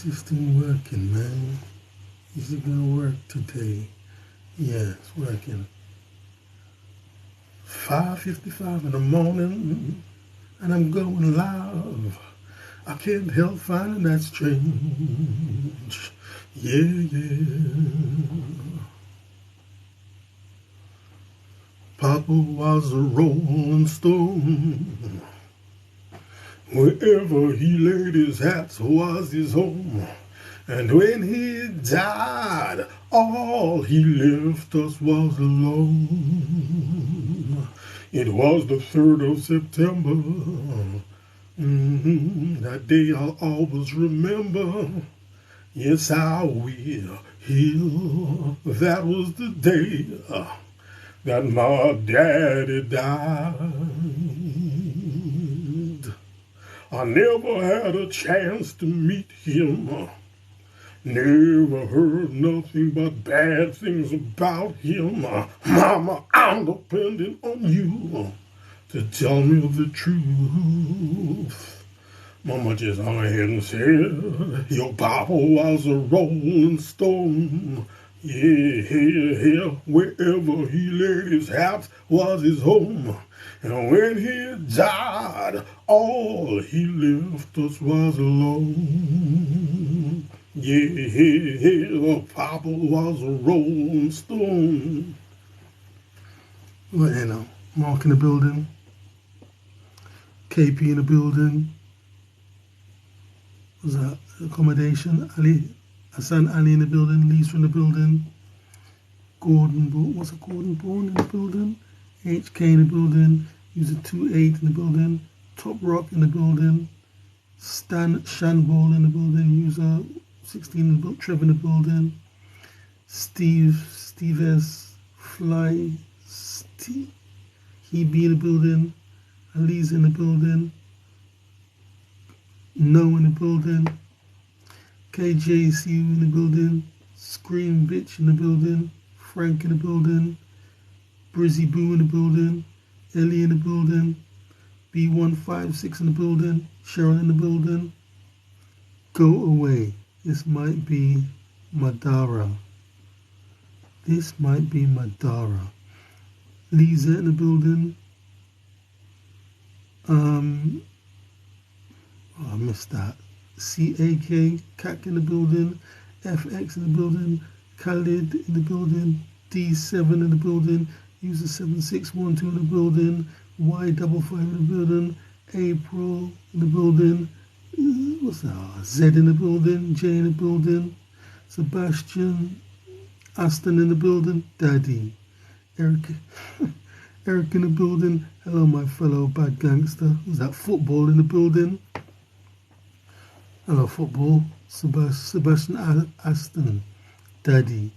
System working, man. Is it gonna work today? Yeah, it's working. 5:55 in the morning, and I'm going live. I can't help finding that strange. Yeah. Papa was a rolling stone. Wherever he laid his hat was his home. And when he died, all he left us was alone. It was the 3rd of September. That day I'll always remember. Yes, I will. That was the day that my daddy died. I never had a chance to meet him. Never heard nothing but bad things about him. Mama, I'm depending on you to tell me the truth. Mama just hung ahead and said, your papa was a rolling stone. Yeah, wherever he laid his hat was his home. And when he died, all he left us was alone. Yeah, Papa was a rolling stone. Well, you know, Mark in the building, KP in the building. Was that accommodation? Ali, Hassan Ali in the building, Lisa in the building, Gordon Bourne in the building, HK in the building, user 28 in the building, Top Rock in the building, Stan Shanball in the building, user 16 in the building, Trevor in the building, Steve S, Fly, He be in the building, Ali's in the building, No in the building, KJCU in the building, Scream Bitch in the building, Frank in the building, Brizzy Boo in the building, Ellie in the building, B156 in the building, Cheryl in the building. Go away. This might be Madara. This might be Madara. Lisa in the building. I missed that. CAK, CAC in the building, FX in the building, Khalid in the building, D7 in the building, user 7612 in the building, Y55 in the building, April in the building, what's that? Z in the building, J in the building, Sebastian, Aston in the building, Daddy, Eric in the building, hello my fellow bad gangster, is that Football in the building? Hello, Football. Sebastian Aston. Daddy.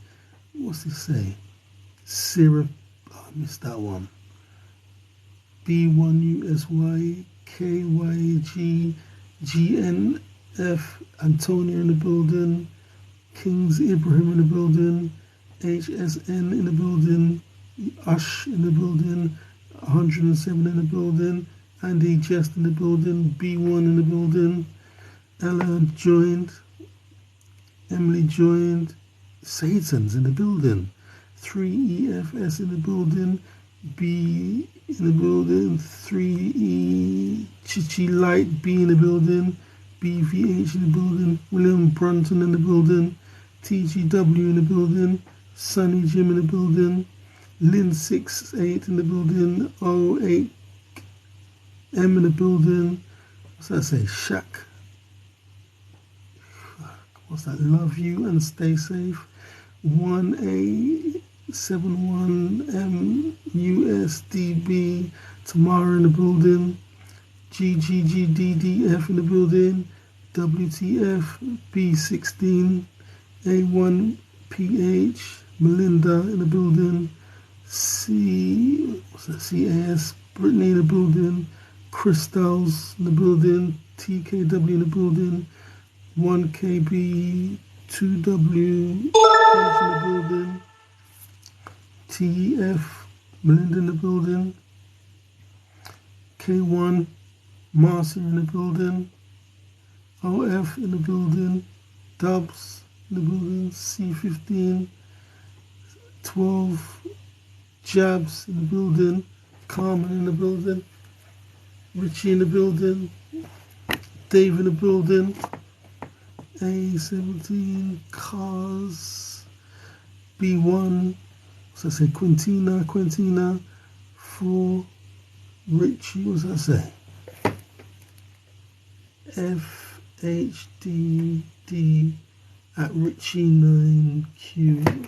What's he say? Syrup. Oh, I missed that one. B1USY KYG GNF. Antonia in the building. Kings Ibrahim in the building. HSN in the building. Ush in the building. 107 in the building. Andy Jest in the building. B1 in the building. Ella joined, Emily joined, Satan's in the building, 3EFS in the building, B in the building, 3E Chichi Light B in the building, BVH in the building, William Brunton in the building, TGW in the building, Sunny Jim in the building, Lynn68 in the building, 08M in the building, what's that say, Shaq. What's that? Love you and stay safe. 1A71MUSDB. Tamara in the building. GGGDDF in the building. WTF B16. A1PH. Melinda in the building. CAS. Brittany in the building. Crystals in the building. TKW in the building. 1KB, 2W, in the building, TEF, Melinda in the building, K1, Marcy in the building, OF in the building, Dubs in the building, C15, 12 Jabs in the building, Carmen in the building, Richie in the building, Dave in the building, A17, Cars, B1, what's I say, Quintina, 4, Richie, what's I say, FHDD at Richie9Q,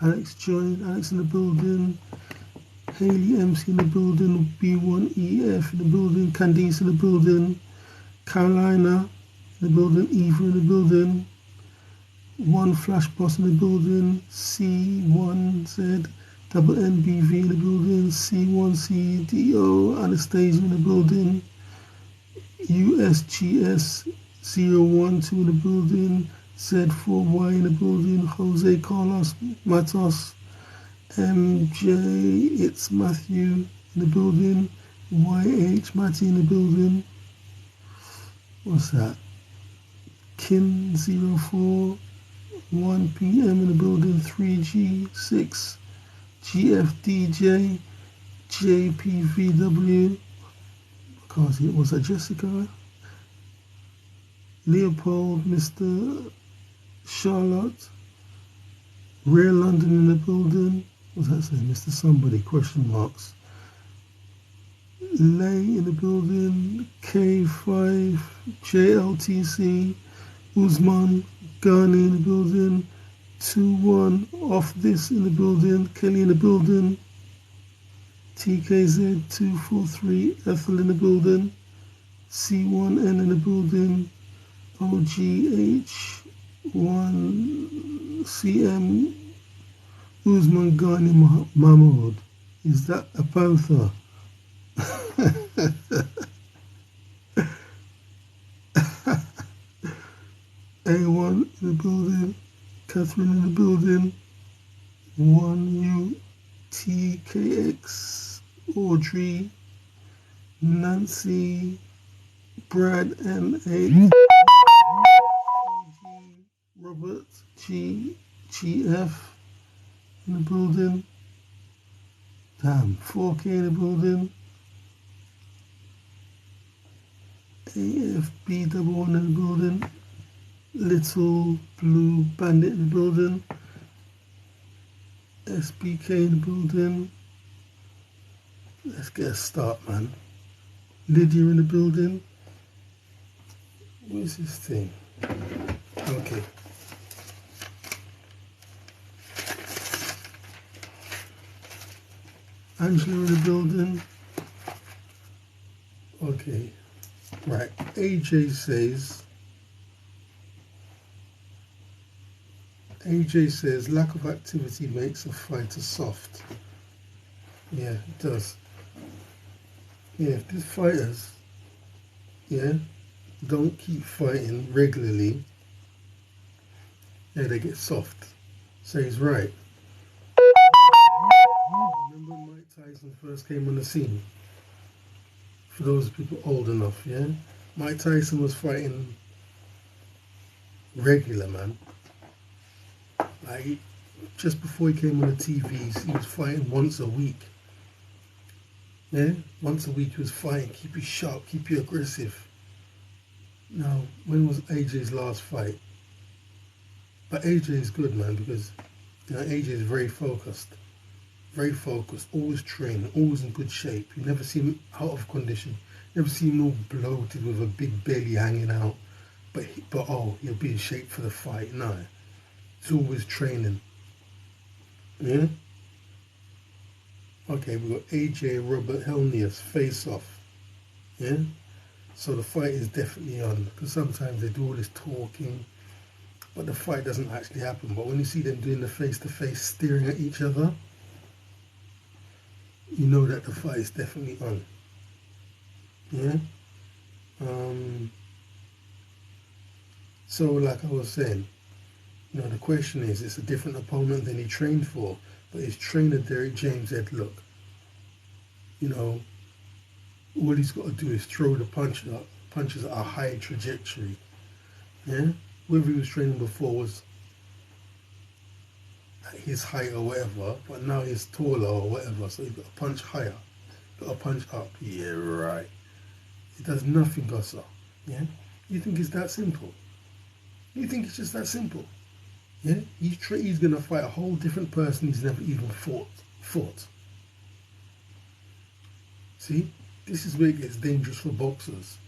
Alex joined, Alex in the building, Haley MC in the building, B1EF in the building, Candice in the building, Carolina in the building, Eva in the building, One Flash Boss in the building, C1Z, Double NBV in the building, C1CDO, Anastasia in the building, USGS012 in the building, Z4Y in the building, Jose Carlos Matos, MJ, it's Matthew in the building, YH Matty in the building, what's that? Kin04, 1 PM in the building, 3G6, GFDJ, JPVW, I can't see it, was that Jessica? Leopold, Mr. Charlotte, Rear London in the building, what's that saying? Mr. Somebody, question marks. Lay in the building, K5, JLTC, Usman, Ghani in the building, 2-1, Off This in the building, Kelly in the building, TKZ 243, Ethel in the building, C1N in the building, OGH1CM, Usman Ghani Mahmoud. Is that a panther? A1 in the building, Catherine in the building, 1UTKX, Audrey, Nancy, Brad M8, Robert GF in the building, damn, 4K in the building, AFB11 in the building, Little Blue Bandit in the building, SBK in the building. Let's get a start, man. Lydia in the building. Where's this thing? Okay. Angela in the building. Okay. Right. AJ says lack of activity makes a fighter soft. Yeah, it does. Yeah, if these fighters, don't keep fighting regularly, they get soft. So he's right. Remember when Mike Tyson first came on the scene? For those people old enough, Mike Tyson was fighting regular, man. Like, just before he came on the TVs, he was fighting once a week. Yeah? Once a week he was fighting, keep you sharp, keep you aggressive. Now, when was AJ's last fight? But AJ is good, man, because AJ is very focused, always training, always in good shape. You never see him out of condition. You never see him all bloated with a big belly hanging out. But he'll be in shape for the fight. No, he's always training. Yeah. Okay, we got AJ Robert Helnius face off. Yeah. So the fight is definitely on, because sometimes they do all this talking, but the fight doesn't actually happen. But when you see them doing the face-to-face staring at each other, you know that the fight is definitely on. Yeah. So like I was saying, the question is, it's a different opponent than he trained for, but his trainer Derek James said, look, all he's got to do is throw the punches at a high trajectory. Yeah. whoever he was training before was at his height or whatever, but now he's taller or whatever, so he's got to punch higher, got to punch up. Yeah, right. It does nothing, Gossa. Yeah? You think it's that simple? You think it's just that simple? Yeah? He's going to fight a whole different person he's never even fought. See? This is where it gets dangerous for boxers.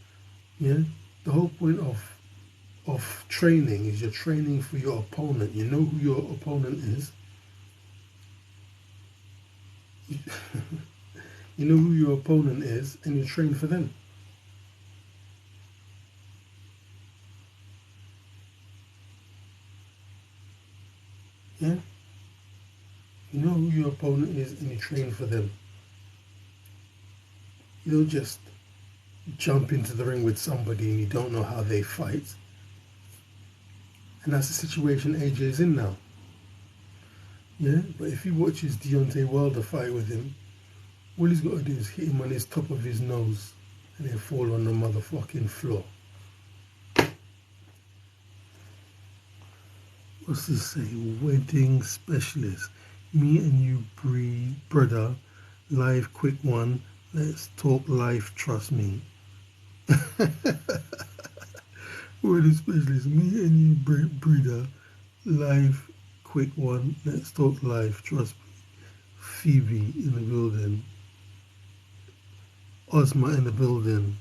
Yeah? The whole point of training is you're training for your opponent. You know who your opponent is. You know who your opponent is, and you train for them. Yeah? You know who your opponent is, and you train for them. You don't just jump into the ring with somebody and you don't know how they fight. And that's the situation AJ's in now. Yeah? But if he watches Deontay Wilder fight with him, all he's got to do is hit him on his top of his nose and then fall on the motherfucking floor. What's this say? Wedding specialist. Me and you, brother. Live, quick one. Let's talk life, trust me. Wedding specialist. Me and you, brother. Live, quick one. Let's talk life, trust me. Phoebe in the building. Ozma in the building.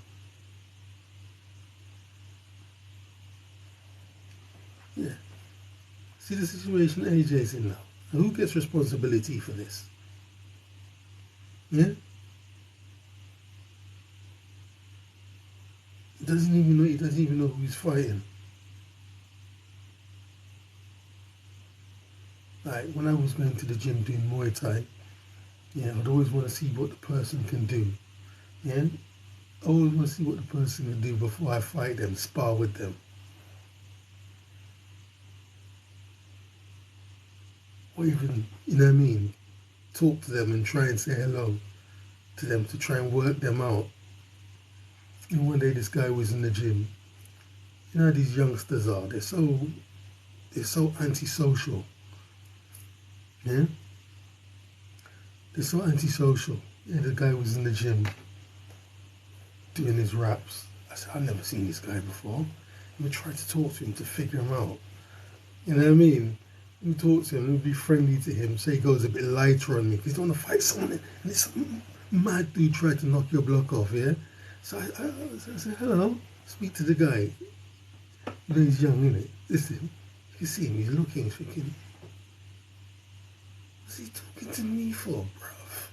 Yeah. See the situation AJ's in now. And who gets responsibility for this? Yeah? He doesn't even know who he's fighting. Like when I was going to the gym doing Muay Thai, yeah, I'd always want to see what the person can do. Yeah? I always want to see what the person can do before I fight them, spar with them. Or even, you know what I mean, talk to them and try and say hello to them to try and work them out. And one day this guy was in the gym. You know how these youngsters are, they're so antisocial. Yeah? They're so antisocial. Yeah, the guy was in the gym doing his raps. I said, I've never seen this guy before. We tried to talk to him to figure him out. You know what I mean? We talk to him, we be friendly to him, say he goes a bit lighter on me because he don't want to fight someone and it's some mad dude trying to knock your block off, yeah? So I said, hello, speak to the guy. You know he's young, isn't it? Listen, you see him, he's looking, he's thinking, what's he talking to me for, bruv?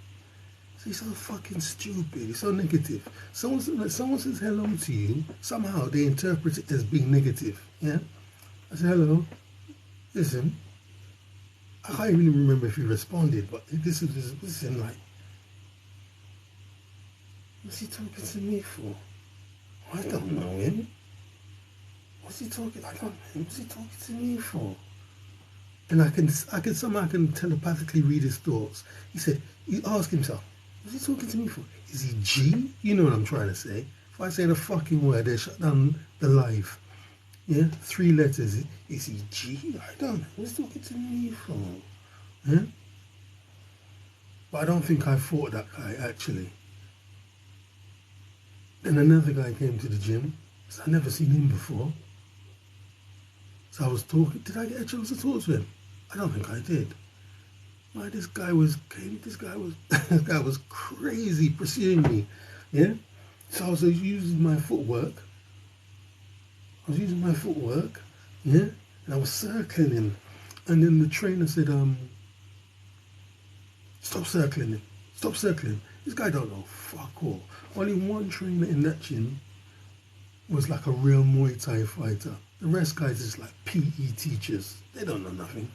He's so fucking stupid, he's so negative. Someone says hello to you, somehow they interpret it as being negative, yeah? I said, hello, listen, I can't even remember if he responded, but this is him like, what's he talking to me for? I don't know him. What's he talking? I don't know him. What's he talking to me for? And I can somehow telepathically read his thoughts. He asked himself, what's he talking to me for? Is he G? You know what I'm trying to say. If I say the fucking word, they shut down the live. Yeah, 3 letters. Is he G? I don't know. What's he talking to me for? Yeah? But I don't think I fought that guy, actually. Then another guy came to the gym. So I'd never seen him before. So I was talking. Did I get a chance to talk to him? I don't think I did. Why this guy was crazy pursuing me. Yeah? So I was using my footwork. Yeah? And I was circling him. And then the trainer said, stop circling him. Stop circling him. This guy don't know fuck all. Only one trainer in that gym was like a real Muay Thai fighter. The rest guys is like PE teachers. They don't know nothing.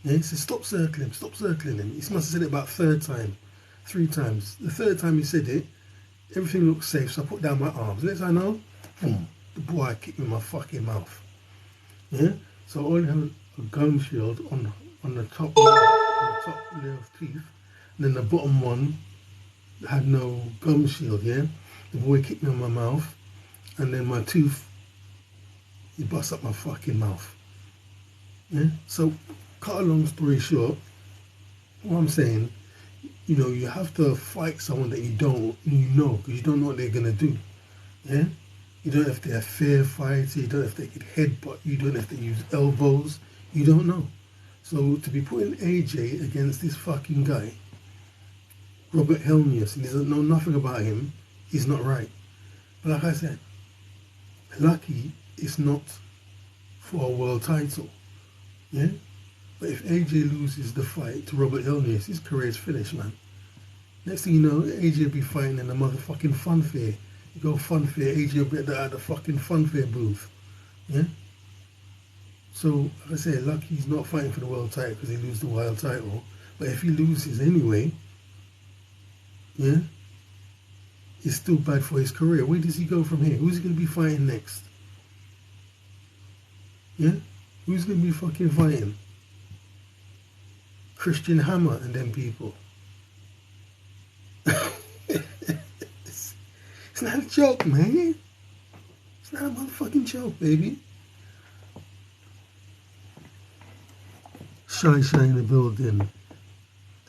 Yeah? He said, stop circling him. He must have said it about 3 times. The 3rd time he said it, everything looked safe, so I put down my arms. Next I know, boom, the boy kicked me in my fucking mouth. Yeah? So I only had a gum shield on the top layer of teeth, and then the bottom one had no gum shield, yeah? The boy kicked me in my mouth, and then my tooth he busts up my fucking mouth. Yeah. So, cut a long story short, what I'm saying, you know, you have to fight someone that you know, because you don't know what they're gonna do. Yeah. You don't know if they're a fair fighter. You don't know if they could headbutt. You don't know if they use elbows. You don't know. So to be putting AJ against this fucking guy, Robert Helenius, and he doesn't know nothing about him, he's not right. But like I said, lucky it's not for a world title. Yeah? But if AJ loses the fight to Robert Helenius, his career's finished, man. Next thing you know, AJ will be fighting in a motherfucking funfair. You go funfair, AJ will be at the fucking funfair booth. Yeah? So, like I say, lucky he's not fighting for the world title because he loses the world title. But if he loses anyway, yeah, it's still bad for his career. Where does he go from here? Who's he going to be fighting next? Yeah? Who's going to be fucking fighting? Christian Hammer and them people. It's not a joke, man. It's not a motherfucking joke, baby. Shy in the building.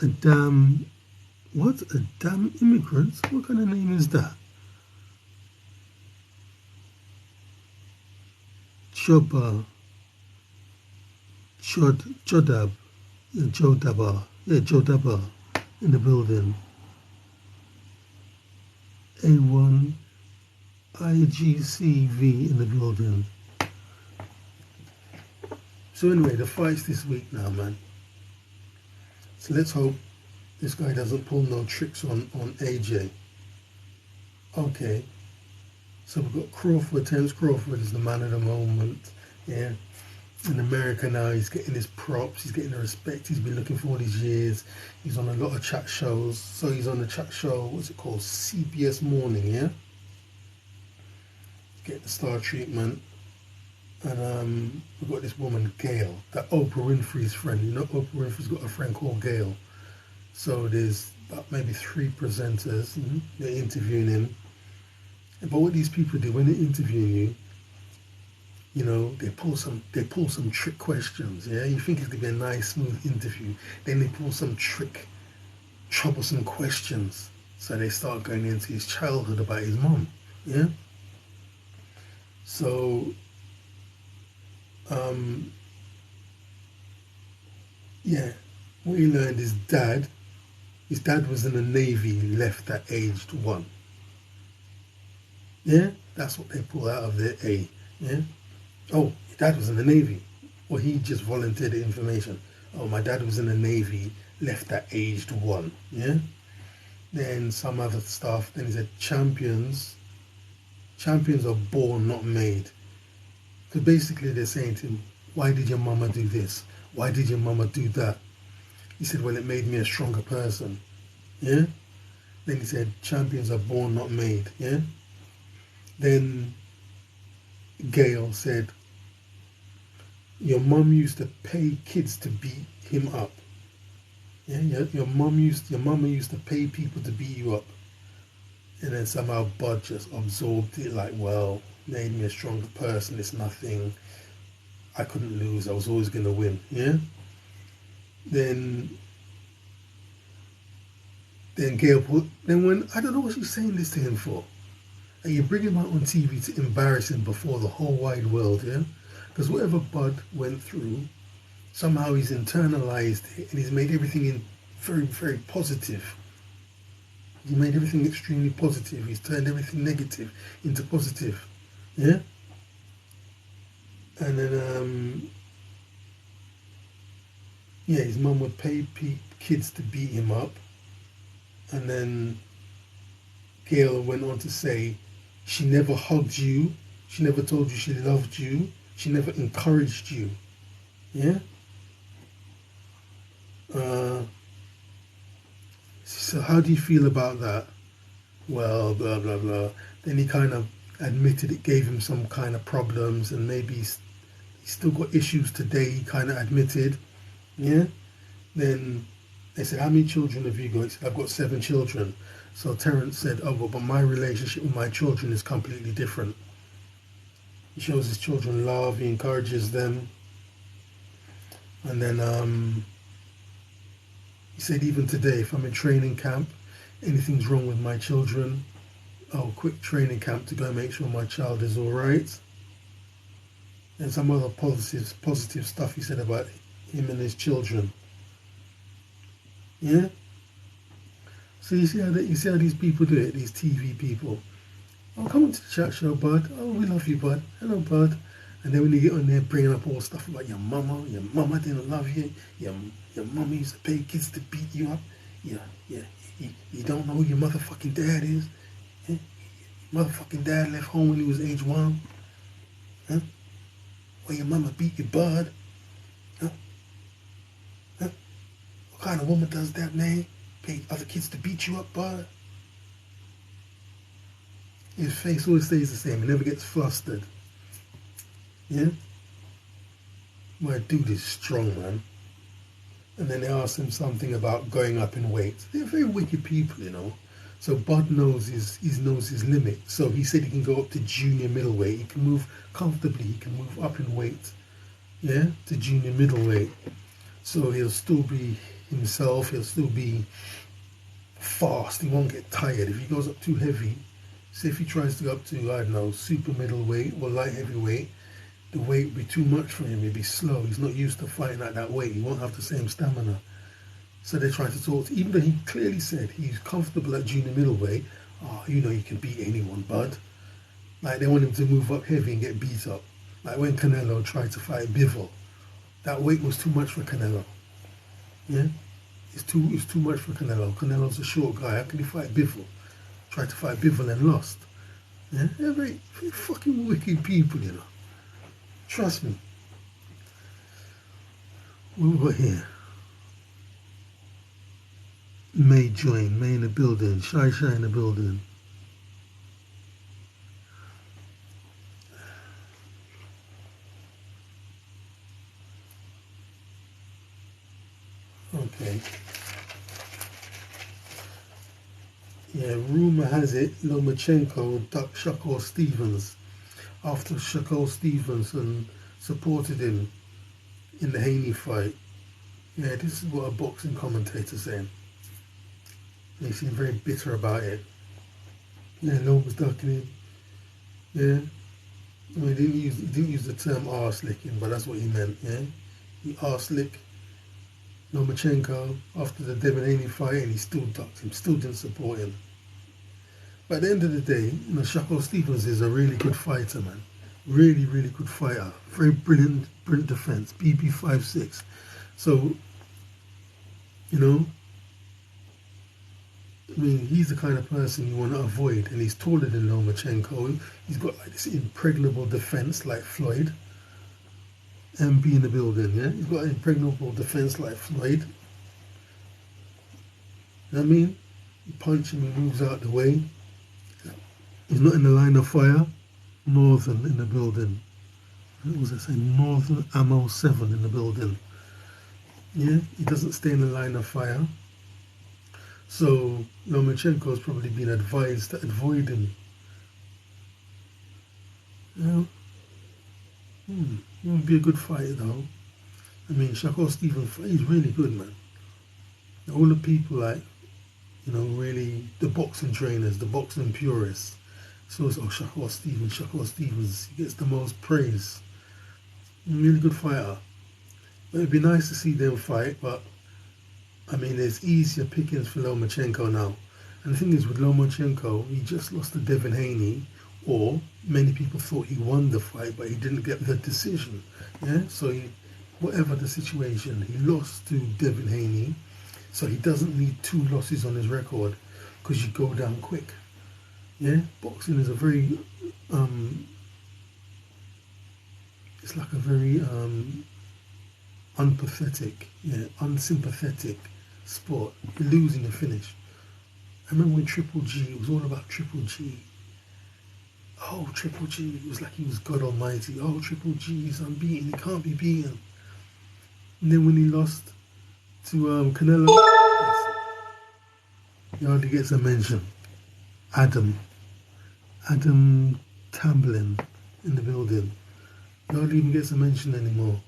A damn immigrant? What kind of name is that? Jodab. Yeah, Jodaba in the building. A1 IGCV in the building. So anyway, the fight's this week now, man. So let's hope this guy doesn't pull no tricks on AJ. Okay. So we've got Crawford. Terence Crawford is the man of the moment. Yeah. In America now, he's getting his props. He's getting the respect he's been looking for all these years. He's on a lot of chat shows. So he's on the chat show, what's it called? CBS Morning, yeah? Get the star treatment. And we've got this woman, Gail, that Oprah Winfrey's friend. You know, Oprah Winfrey's got a friend called Gail. So there's about maybe 3 presenters. They're interviewing him. But what these people do when they're interviewing you, you know, they pull some trick questions. Yeah, you think it's gonna be a nice, smooth interview. Then they pull some troublesome questions. So they start going into his childhood about his mom. Yeah. So. Yeah, what he learned, his dad was in the Navy, left at aged 1. Yeah, that's what they pull out of their A. Yeah, oh, your dad was in the Navy. Well, he just volunteered the information. Oh, my dad was in the Navy, left at aged 1. Yeah, then some other stuff. Then he said, champions are born, not made. Because basically they're saying to him, why did your mama do this? Why did your mama do that? He said, well, it made me a stronger person. Yeah? Then he said, champions are born, not made. Yeah? Then Gail said, your mum used to pay kids to beat him up. Yeah? Your mama used to pay people to beat you up. And then somehow Bud just absorbed it like, well, made me a stronger person, it's nothing. I couldn't lose, I was always going to win. Yeah? Then Gail when, I don't know what she's saying this to him for. And you bring him out on TV to embarrass him before the whole wide world, yeah? Because whatever Bud went through, somehow he's internalized it and he's made everything very, very positive. He made everything extremely positive. He's turned everything negative into positive. Yeah? And then, yeah, his mum would pay kids to beat him up. And then Gail went on to say, she never hugged you. She never told you she loved you. She never encouraged you. Yeah? So how do you feel about that? Well, blah, blah, blah. Then he kind of admitted it gave him some kind of problems and maybe he's still got issues today, he kind of admitted. Yeah? Then they said, how many children have you got? He said, I've got 7 children. So Terence said, oh, but my relationship with my children is completely different. He shows his children love. He encourages them. And then he said, even today, if I'm in training camp, anything's wrong with my children, I'll quit training camp to go make sure my child is all right. And some other positive stuff he said about him and his children. Yeah. So you see how these people do it, these TV people. Oh, come on to the chat show, bud. Oh, we love you, bud. Hello, bud. And then when you get on there bringing up all stuff about your mama didn't love you, your mama used to pay kids to beat you up, you don't know who your motherfucking dad is, yeah? Your motherfucking dad left home when he was age 1, huh? Or your mama beat your bud, huh? Huh? What kind of woman does that, man? Pay other kids to beat you up, bud? His face always stays the same, he never gets flustered. Yeah? My dude is strong, man. And then they asked him something about going up in weight. They're very wicked people, you know. So Bud knows his limit. So he said he can go up to junior middleweight. He can move comfortably. He can move up in weight, yeah, to junior middleweight. So he'll still be himself. He'll still be fast. He won't get tired. If he goes up too heavy, say if he tries to go up to, I don't know, super middleweight or light heavyweight, the weight would be too much for him. He'd be slow. He's not used to fighting at that weight. He won't have the same stamina. So they try to talk to, even though he clearly said he's comfortable at junior middleweight. Oh, you know you can beat anyone, bud. Like they want him to move up heavy and get beat up. Like when Canelo tried to fight Bivol, that weight was too much for Canelo. Yeah, it's too much for Canelo. Canelo's a short guy. How can he fight Bivol? Tried to fight Bivol and lost. Yeah, they're very fucking wicked people, you know. Trust me. What we got here? May join, May in the building, Shy in the building. Okay. Yeah, rumor has it Lomachenko ducked Shakur Stevens after Shakur Stevenson supported him in the Haney fight. Yeah, this is what a boxing commentator saying. They seem very bitter about it. Yeah, Lom was ducking him. Yeah. I mean, he didn't use the term arse licking, but that's what he meant, yeah? He arse licked Lomachenko after the Devin Haney fight and he still ducked him, still didn't support him. But at the end of the day, you know, Shakur Stevens is a really good fighter, man. Really, really good fighter. Very brilliant defense. BB 5'6". So, you know, I mean, he's the kind of person you want to avoid, and he's taller than Lomachenko. He's got like this impregnable defense like Floyd. MB in the building, yeah? He's got an impregnable defense like Floyd. You know what I mean? You punch him, he moves out the way. He's not in the line of fire. Northern in the building. What was I saying? Northern Ammo 7 in the building. Yeah, he doesn't stay in the line of fire. So Lomachenko has probably been advised to avoid him. Yeah. He would be a good fight though. I mean, Shakur Stevens, he's really good, man. All the people like, you know, really, the boxing trainers, the boxing purists. So it's, oh, Shakur Stevens, he gets the most praise. Really good fighter. But it'd be nice to see them fight, but I mean, there's easier pickings for Lomachenko now. And the thing is, with Lomachenko, he just lost to Devin Haney, or many people thought he won the fight, but he didn't get the decision. Yeah, so whatever the situation, he lost to Devin Haney, so he doesn't need 2 losses on his record because you go down quick. Yeah, boxing is a very, it's like a very unpathetic, yeah, unsympathetic sport. You lose and you finish. I remember when Triple G, it was all about Triple G. Oh, Triple G, it was like he was God Almighty. Oh, Triple G is unbeaten, he can't be beaten. And then when he lost to Canelo, he hardly gets a mention. Adam Tamblin. in the building. Nobody even gets a mention anymore.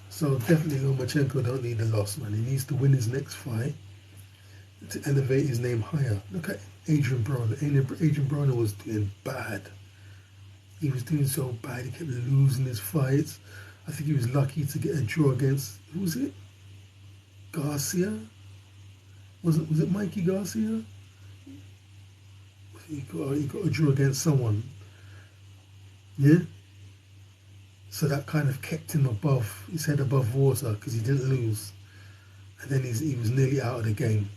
So definitely Lomachenko don't need a loss, man. He needs to win his next fight to elevate his name higher. Look at Adrian Broner. Adrian Broner was doing bad. He was doing so bad. He kept losing his fights. I think he was lucky to get a draw against, who was it? Garcia? Was it Mikey Garcia? He got a draw against someone. Yeah? So that kind of kept him above, his head above water, because he didn't lose. And then he was nearly out of the game.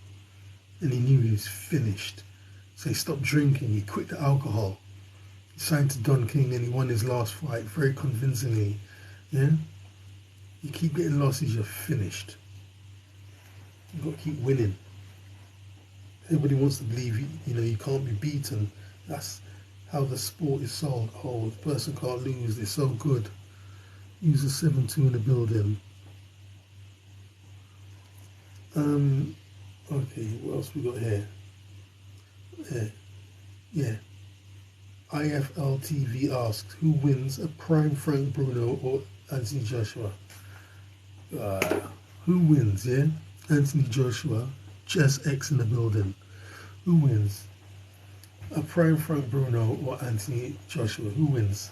And he knew he was finished. So he stopped drinking, he quit the alcohol. He signed to Don King and he won his last fight very convincingly. Yeah? You keep getting losses, you're finished. You've got to keep winning. Everybody wants to believe you can't be beaten. That's how the sport is sold. Oh, the person can't lose, they're so good. Use a 7-2 in the building. Okay, what else we got here? Yeah. IFL TV asks, who wins a prime Frank Bruno or Anthony Joshua? Who wins, yeah? Anthony Joshua, Jess X in the building. Who wins? A prime Frank Bruno or Anthony Joshua? Who wins?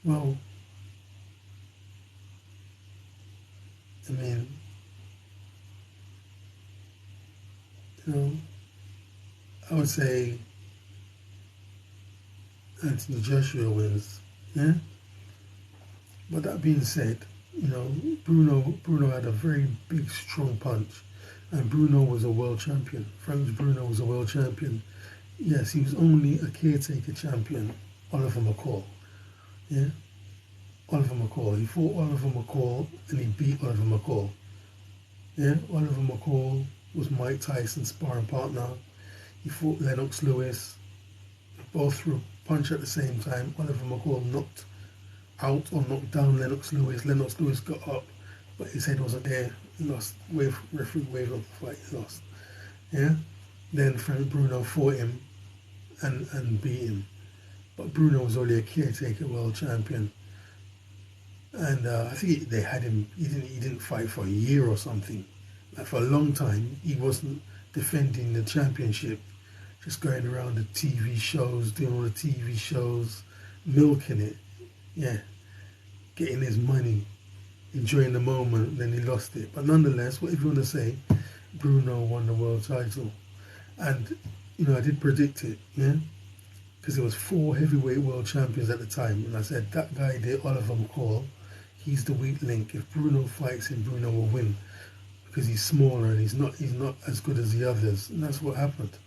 Well, I mean, I would say Anthony Joshua wins, yeah? But that being said, Bruno had a very big, strong punch. And Bruno was a world champion. Frank Bruno was a world champion. Yes, he was only a caretaker champion, Oliver McCall. Yeah? Oliver McCall. He fought Oliver McCall and he beat Oliver McCall. Yeah? Oliver McCall was Mike Tyson's sparring partner. He fought Lennox Lewis. Both threw a punch at the same time. Oliver McCall knocked out or knocked down Lennox Lewis. Lennox Lewis got up, but his head wasn't there. He lost. Referee waved off the fight. He lost. Yeah? Then Frank Bruno fought him and beat him. But Bruno was only a caretaker world champion. And I think they had him, he didn't fight for a year or something. Like for a long time, he wasn't defending the championship, just going around the TV shows, doing all the TV shows, milking it. Yeah, getting his money, enjoying the moment, then he lost it. But nonetheless, whatever you want to say, Bruno won the world title. And, I did predict it, yeah? Because there was 4 heavyweight world champions at the time. And I said, that guy there, Oliver McCall, he's the weak link. If Bruno fights him, Bruno will win. Because he's smaller and he's not as good as the others. And that's what happened.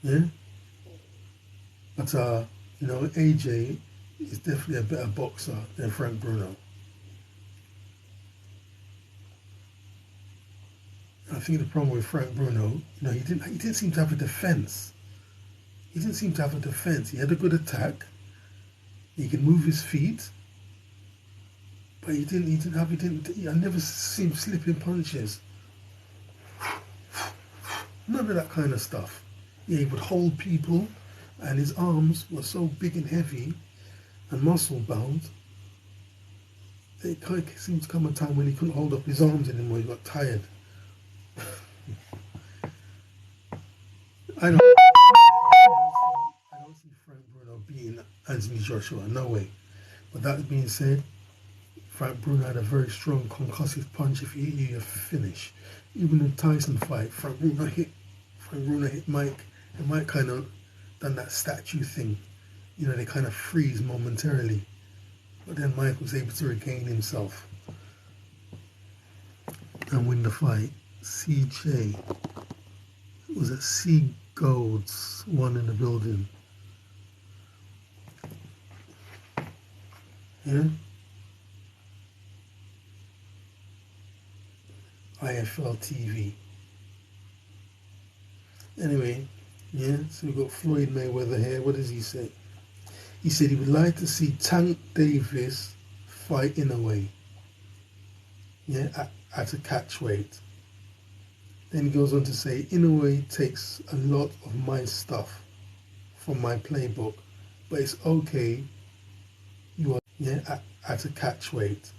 Yeah? But, AJ is definitely a better boxer than Frank Bruno. I think the problem with Frank Bruno, he didn't seem to have a defense. He didn't seem to have a defense. He had a good attack. He could move his feet. But I never seen slipping punches. None of that kind of stuff. Yeah, he would hold people, and his arms were so big and heavy and muscle bound. It kind of seemed to come a time when he couldn't hold up his arms anymore. He got tired. I don't see Frank Bruno beating Anthony Joshua, no way. But that being said, Frank Bruno had a very strong concussive punch. If he hit you, you're finished. Even in the Tyson fight, Frank Bruno hit Mike, and Mike kind of done that statue thing. They kind of freeze momentarily. But then Mike was able to regain himself and win the fight. CJ. Was it C Golds won in the building? Yeah? IFL TV. Anyway, yeah, so we've got Floyd Mayweather here. What does he say? He said he would like to see Tank Davis fight Inoue. Yeah, at a catch weight. Then he goes on to say, Inoue takes a lot of my stuff. from my playbook, but it's okay. You are at a catch weight.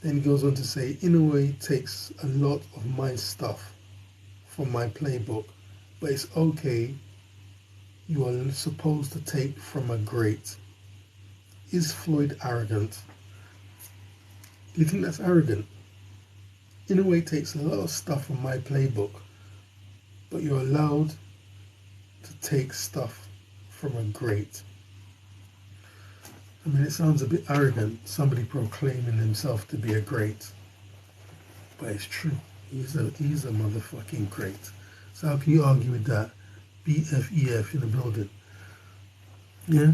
Then he goes on to say, Inoue takes a lot of my stuff from my playbook, but it's okay. You are supposed to take from a great. Is Floyd arrogant? Do you think that's arrogant? Inoue takes a lot of stuff from my playbook, but you're allowed to take stuff from a great. I mean, it sounds a bit arrogant, somebody proclaiming himself to be a great. But it's true. He's a motherfucking great. So how can you argue with that? BFEF in the building. Yeah?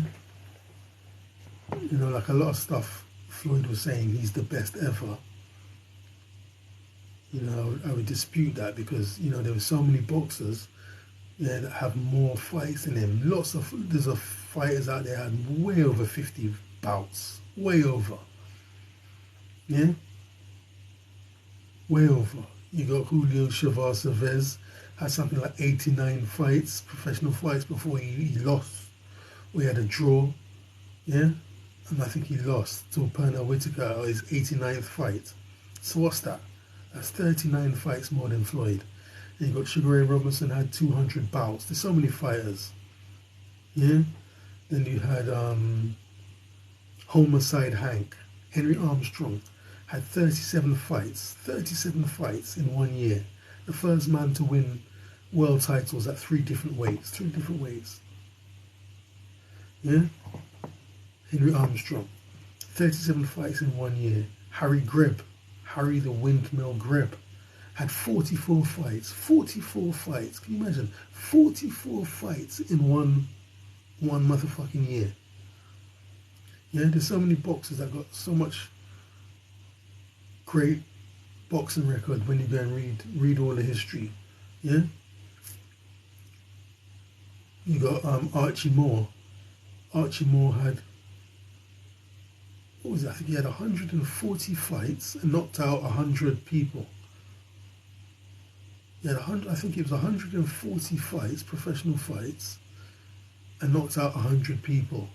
You know, like a lot of stuff Floyd was saying, he's the best ever. You know, I would dispute that because, you know, there were so many boxers that have more fights than him. There's fighters out there had way over 50 bouts. Way over. Yeah? Way over. You got Julio Chavez had something like 89 fights, professional fights, before he lost. We had a draw. Yeah? And I think he lost to Pernell Whitaker, his 89th fight. So what's that? That's 39 fights more than Floyd. And you got Sugar Ray Robinson had 200 bouts. There's so many fighters. Yeah? Then you had Homicide Hank, Henry Armstrong, had 37 fights. 37 fights in 1 year. The first man to win world titles at 3 different weights. 3 different weights. Yeah? Henry Armstrong. 37 fights in 1 year. Harry the Windmill Greb, had 44 fights. 44 fights. Can you imagine? 44 fights in one motherfucking year. Yeah, there's so many boxers that got so much great boxing record when you go and read all the history. Yeah? You got Archie Moore. Archie Moore had, what was it? I think he had 140 fights and knocked out 100 people. He had I think it was 140 fights, professional fights, and knocked out 100 people.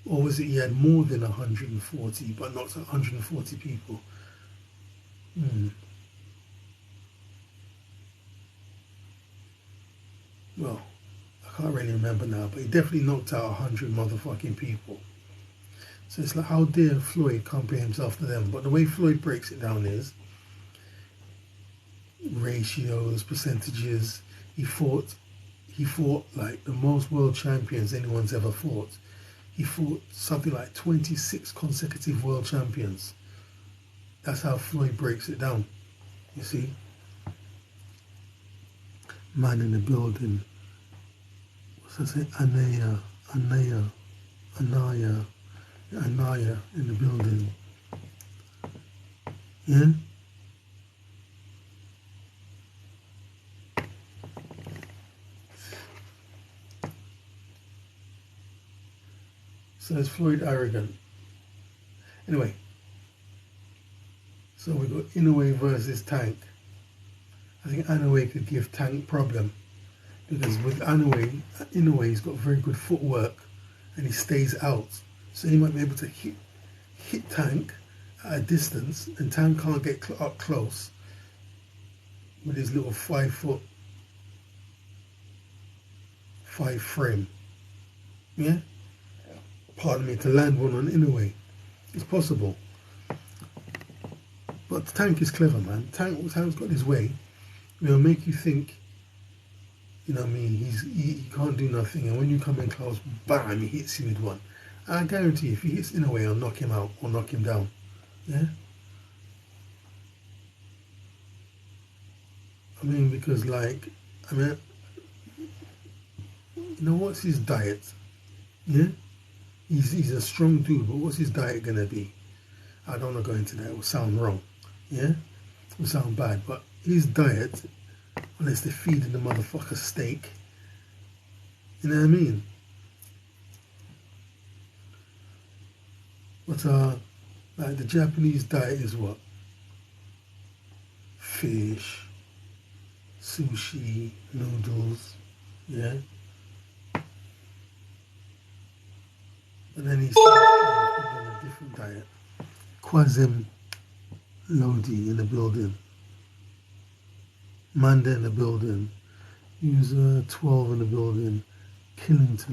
Or was it he had more than 140 but knocked out 140 people? Well, I can't really remember now, but he definitely knocked out 100 motherfucking people. So it's like, how dare Floyd compare himself to them? But the way Floyd breaks it down is ratios, percentages. He fought like the most world champions anyone's ever fought. He fought something like 26 consecutive world champions. That's how Floyd breaks it down, you see. Man in the building. What's that say? Anaya in the building. Yeah? So is Floyd arrogant? Anyway, so we got Inoue versus Tank. I think Inoue could give Tank problem because with Inoue's got very good footwork and he stays out. So he might be able to hit Tank at a distance, and Tank can't get up close with his little 5'5" frame. Yeah? Pardon me, to land one on Inoue. It's possible. But Tank is clever, man. Tank's got his way. It'll make you think, you know what I mean, he can't do nothing. And when you come in close, bam, he hits you with one. And I guarantee if he hits Inoue, I'll knock him out or knock him down. Yeah? I mean, because like, you know, what's his diet? Yeah? He's a strong dude, but what's his diet going to be? I don't want to go into that. It will sound wrong. Yeah? It will sound bad. But his diet, unless they're feeding the motherfucker steak, you know what I mean? But like the Japanese diet is what? Fish, sushi, noodles, yeah? And then he starts on a different diet. Quasim Lodi in the building. Manda in the building. User 12 in the building. Killington.